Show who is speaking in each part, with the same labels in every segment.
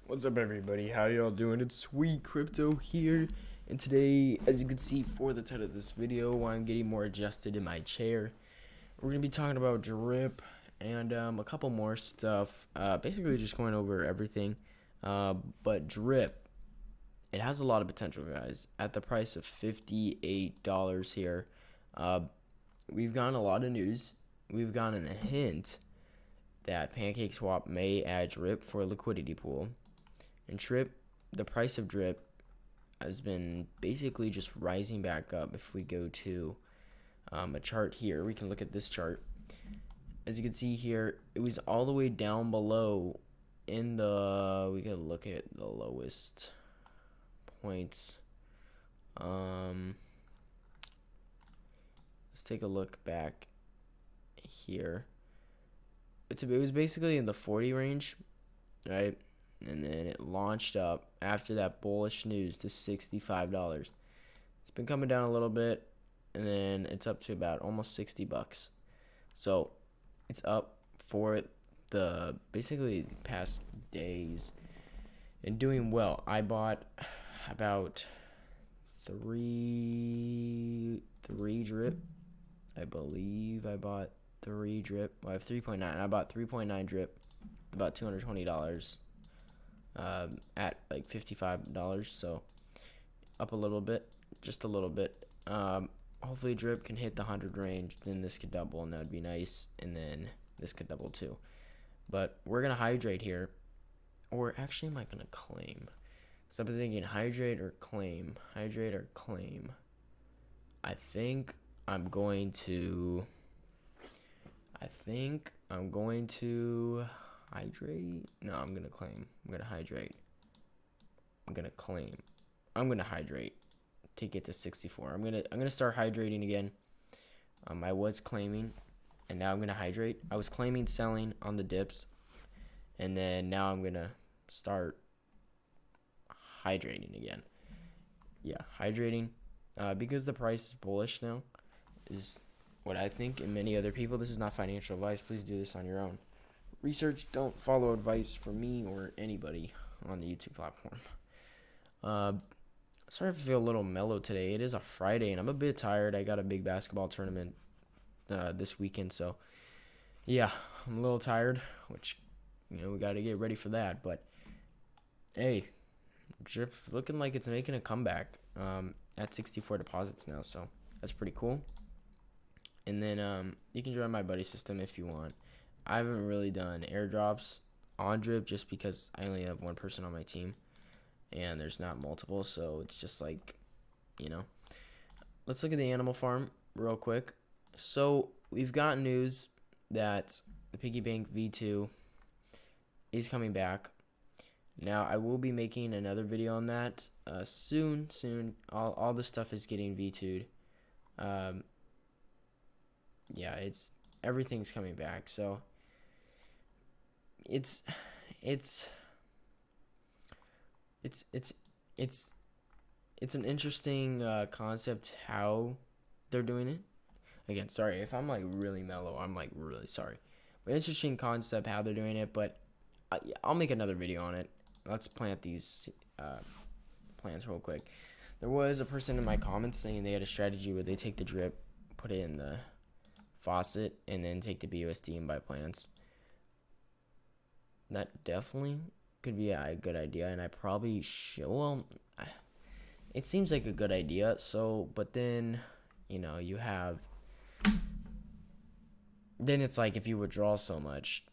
Speaker 1: What's up, everybody? How y'all doing? It's Sweet Crypto here, and today, as you can see for the title of this video, I'm getting more adjusted in my chair. We're gonna be talking about drip and a couple more stuff. Basically, just going over everything. But drip, it has a lot of potential, guys. At the price of $58 here, we've gotten a lot of news. We've gotten a hint that PancakeSwap may add drip for a liquidity pool. And the price of drip has been basically just rising back up. If we go to a chart here, we can look at this chart. As you can see here, it was all the way down below in the, we can look at the lowest points. Let's take a look back here. It was basically in the 40 range, right? And then it launched up after that bullish news to $65. It's been coming down a little bit, and then it's up to about almost $60. So it's up for the basically past days and doing well. I bought about three drip. I believe I bought 3 drip. Well, I have 3.9. I bought 3.9 drip, about $220. At like $55, so up a little bit, just a little bit. Hopefully drip can hit the 100 range, then this could double, and that would be nice, and then this could double too. But we're gonna hydrate here, or actually, am I gonna claim? So I've been thinking hydrate or claim. I think I'm going to hydrate. No, I'm gonna claim. I'm gonna hydrate. I'm gonna claim. I'm gonna hydrate. Take it to 64. I'm gonna start hydrating again. I was claiming, and now I'm gonna hydrate. I was claiming selling on the dips, and then now I'm gonna start hydrating again. Yeah, hydrating, because the price is bullish now, is what I think, and many other people. This is not financial advice. Please do this on your own research. Don't follow advice from me or anybody on the YouTube platform. Sorry if I feel a little mellow today. It is a Friday and I'm a bit tired. I got a big basketball tournament this weekend, so yeah, I'm a little tired, which we got to get ready for that. But hey, drip looking like it's making a comeback at 64 deposits now, so that's pretty cool. And then you can join my buddy system if you want. I haven't really done airdrops on drip just because I only have one person on my team and there's not multiple, so it's just like, let's look at the animal farm real quick. So we've got news that the piggy bank V2 is coming back. Now I will be making another video on that soon. All the stuff is getting V2'd. Yeah, everything's coming back, so it's an interesting concept how they're doing it. Again, sorry if I'm like really mellow. I'm like really sorry. But interesting concept how they're doing it. But I'll make another video on it. Let's plant these plants real quick. There was a person in my comments saying they had a strategy where they take the drip, put it in the faucet, and then take the BUSD and buy plants. That definitely could be a good idea, and I probably should. Well, it seems like a good idea. So, but then, you have. Then it's like if you withdraw so much,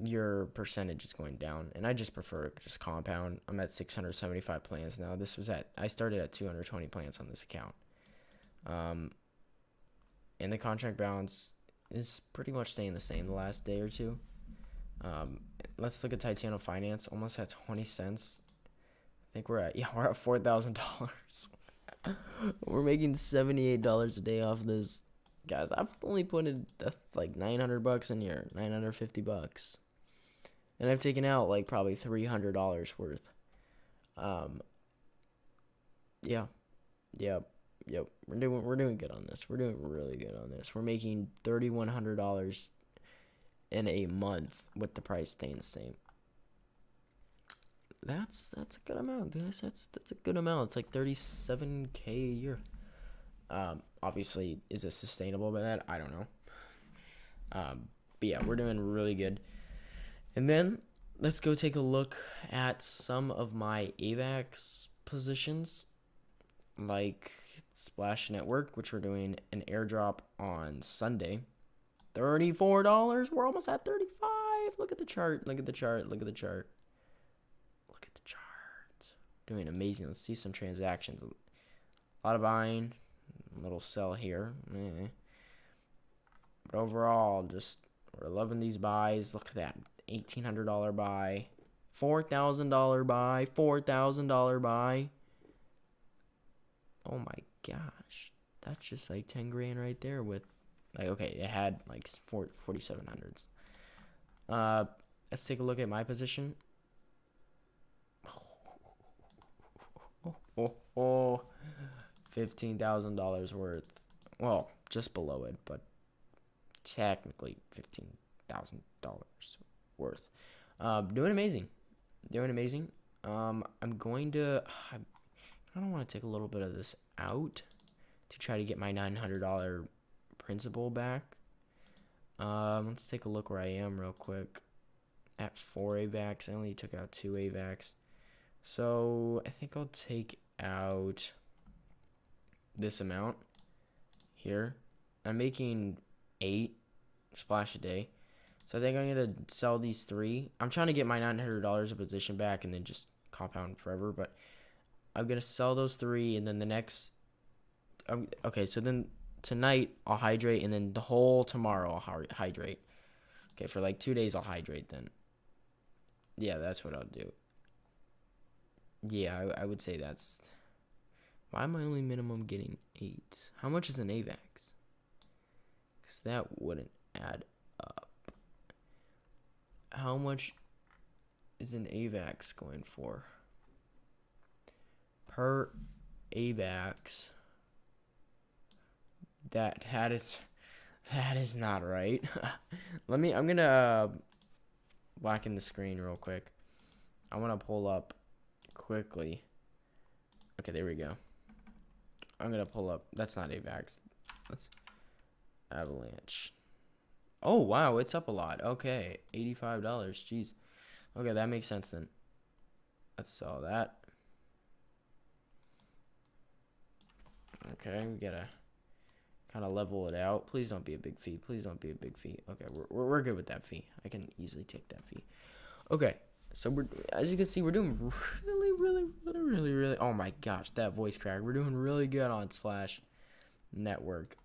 Speaker 1: your percentage is going down, and I just prefer just compound. I'm at 675 plants now. I started at 220 plants on this account. And the contract balance is pretty much staying the same the last day or two. Let's look at Titanium Finance. Almost at 20 cents. I think we're at $4,000. We're making $78 a day off this. Guys, I've only put in like $900 in here, $950. And I've taken out like probably $300 worth. Yeah. Yep. We're doing good on this. We're doing really good on this. We're making $3,100 in a month with the price staying the same. that's a good amount, guys. That's a good amount. It's like 37K a year. Obviously, is it sustainable by that? I don't know. But yeah, we're doing really good. And then let's go take a look at some of my AAVEX positions, like Splash Network, which we're doing an airdrop on Sunday. $34. We're almost at 35. Look at the chart. Look at the chart. Look at the chart. Look at the chart. Doing amazing. Let's see some transactions. A lot of buying. A little sell here. But overall, just we're loving these buys. Look at that. $1,800 buy. $4,000 buy. $4,000 buy. Oh my gosh. That's just like 10 grand right there with, like, okay, it had like 4,700s. Let's take a look at my position. $15,000 worth. Well, just below it, but technically $15,000 worth. Doing amazing. Doing amazing. I don't want to take a little bit of this out to try to get my $900 principal back. Let's take a look where I am real quick. At 4 AAVEX, I only took out 2 AAVEX. So I think I'll take out this amount here. I'm making 8 splash a day. So I think I'm going to sell these 3. I'm trying to get my $900 a position back and then just compound forever. But I'm going to sell those 3 and then the next... okay, so then tonight I'll hydrate and then the whole tomorrow I'll hydrate. Okay, for like 2 days I'll hydrate then. Yeah, that's what I'll do. Yeah, I would say that's... Why am I only minimum getting 8? How much is an AAVEX? Because that wouldn't add up. How much is an AAVEX going for? Per AAVEX. That is not right. I'm gonna blacken the screen real quick. I want to pull up quickly. Okay, there we go. I'm gonna pull up. That's not AAVEX. That's Avalanche. Oh wow, it's up a lot. Okay, $85. Jeez. Okay, that makes sense then. Let's sell that. Okay, we gotta kind of level it out. Please don't be a big fee. Please don't be a big fee. Okay, we're good with that fee. I can easily take that fee. Okay, so we're, as you can see, we're doing really. Oh my gosh, that voice crack. We're doing really good on Splash Network.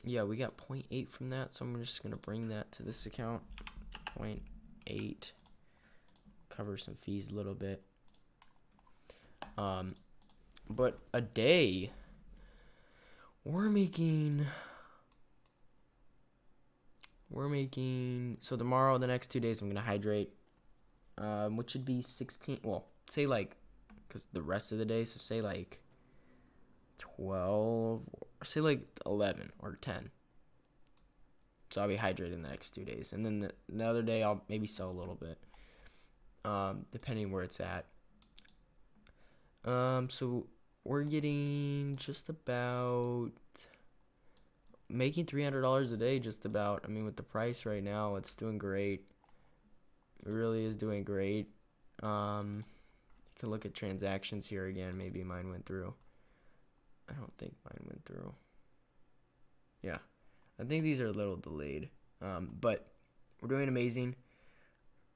Speaker 1: Yeah, we got 0.8 from that, so I'm just gonna bring that to this account. 0.8. Cover some fees a little bit. But a day, we're making, so tomorrow, the next 2 days, I'm going to hydrate, which would be 16, well, say like, because the rest of the day, so say like 12, or say like 11 or 10. So I'll be hydrated in the next 2 days. And then the other day, I'll maybe sell a little bit, depending where it's at. So we're getting just about making $300 a day, just about. I mean, with the price right now, it's doing great. It really is doing great. To look at transactions here again. Maybe mine went through. I don't think mine went through. Yeah, I think these are a little delayed. But we're doing amazing.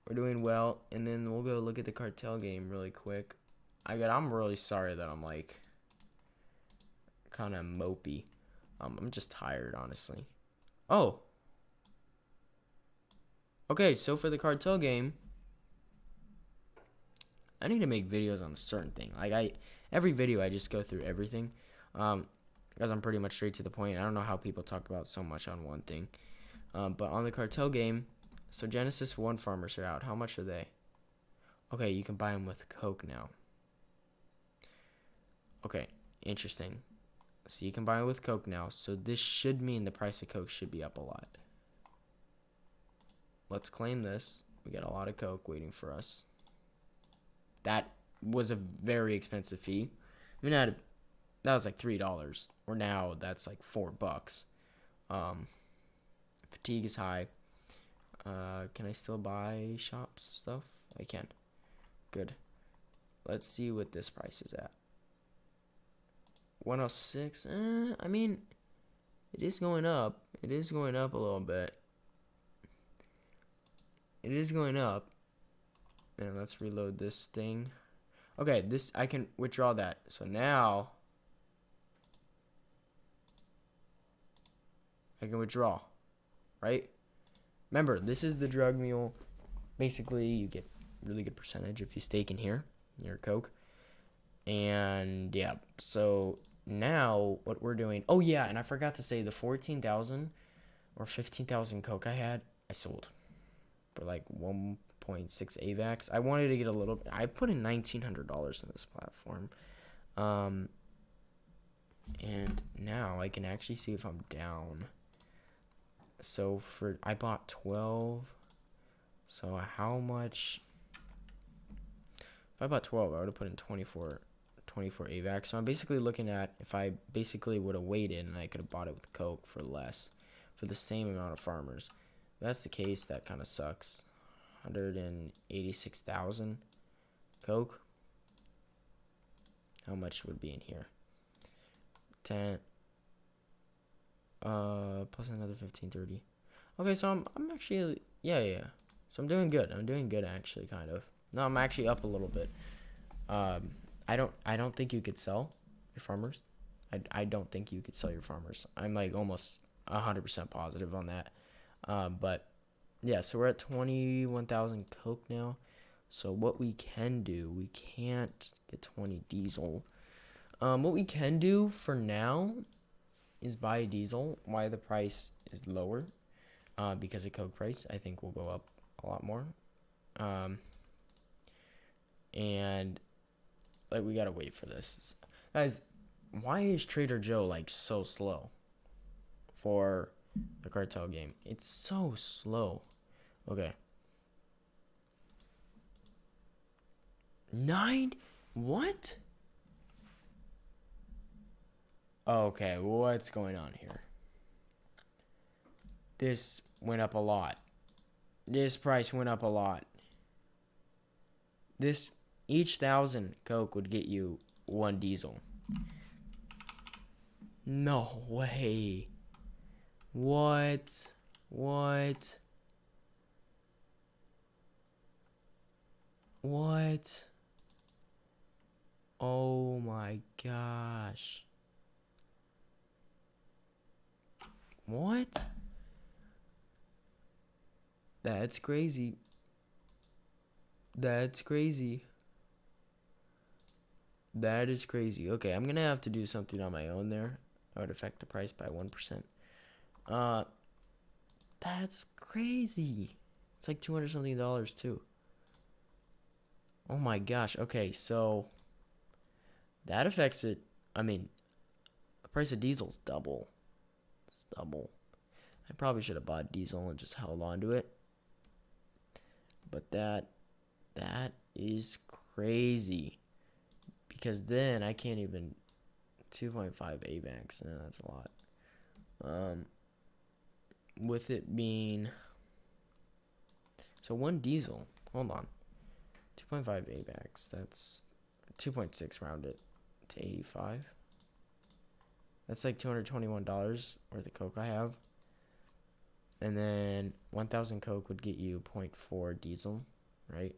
Speaker 1: We're doing well. And then we'll go look at the Cartel game really quick. I'm really sorry that I'm like kind of mopey. I'm just tired, honestly. Oh. Okay, so for the Cartel game, I need to make videos on a certain thing. Like every video I just go through everything. Because I'm pretty much straight to the point. I don't know how people talk about so much on one thing. But on the Cartel game, so Genesis 1 farmers are out. How much are they? Okay, you can buy them with Coke now. Okay, interesting. So you can buy it with Coke now. So this should mean the price of Coke should be up a lot. Let's claim this. We got a lot of Coke waiting for us. That was a very expensive fee. I mean, that was like $3, or now that's like $4. Fatigue is high. Can I still buy shops stuff? I can. Good. Let's see what this price is at. 106. I mean, it is going up. It is going up a little bit. It is going up. And let's reload this thing. Okay, this I can withdraw that. So now I can withdraw, right? Remember, this is the drug mule. Basically, you get really good percentage if you stake in here, your Coke. And yeah, so now what we're doing. Oh yeah, and I forgot to say the 14,000 or 15,000 Coke I had, I sold for like 1.6 AAVEX. I wanted to get a little. I put in $1,900 in this platform, and now I can actually see if I'm down. So I bought 12. So how much? If I bought 12, I would have put in 24 AAVEX. So I'm basically looking at if I basically would have waited and I could have bought it with Coke for less, for the same amount of farmers. If that's the case, that kind of sucks. 186,000 Coke. How much would be in here? 10. Plus another 15, 30. Okay, so I'm actually yeah. So I'm doing good. I'm doing good actually, kind of. No, I'm actually up a little bit. I don't think you could sell your farmers. I don't think you could sell your farmers. I'm like almost 100% positive on that. But yeah, so we're at 21,000 Coke now. So what we can do, we can't get 20 diesel. What we can do for now is buy diesel. Why the price is lower? Because the Coke price, I think, will go up a lot more. And like we gotta wait for this, guys. Why is Trader Joe like so slow for the Cartel game? It's so slow. Okay. 9? What? Okay, what's going on here? This went up a lot. This price went up a lot. Each 1,000 Coke would get you 1 diesel. No way. What? What? Oh my gosh. What? That's crazy. That's crazy. That is crazy. Okay, I'm gonna have to do something on my own there. I would affect the price by 1%. That's crazy. It's like $200 something too. Oh my gosh. Okay, so that affects it. I mean, the price of diesel's double. It's double. I probably should have bought diesel and just held on to it. But that is crazy. Because then I can't even 2.5 AAVEX. No, that's a lot. With it being so 1 diesel. Hold on. 2.5 AAVEX. That's 2.6 rounded to 85. That's like $221 worth of Coke I have. And then 1,000 Coke would get you 0.4 diesel, right?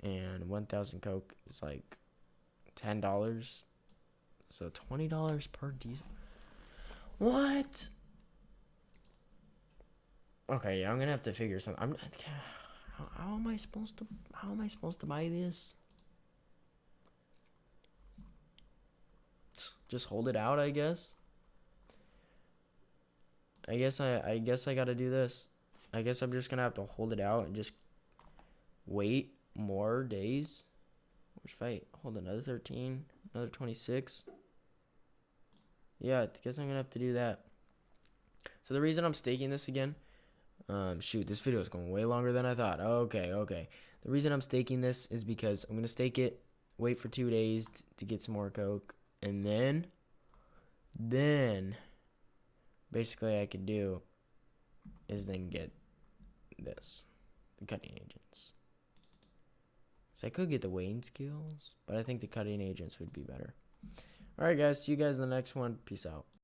Speaker 1: And 1,000 Coke is like $10. So $20 per diesel. What? Okay, yeah, I'm gonna have to figure something. How am I supposed to buy this? Just hold it out, I guess. I guess I gotta do this. I guess I'm just gonna have to hold it out and just wait more days. Which if I hold another 13, another 26. Yeah, I guess I'm gonna have to do that. So the reason I'm staking this again, Shoot, this video is going way longer than I thought. Okay. The reason I'm staking this is because I'm gonna stake it, wait for 2 days to get some more coke, and then basically I could do is then get this, the cutting agents. So I could get the weighing skills, but I think the cutting agents would be better. Alright guys, see you guys in the next one. Peace out.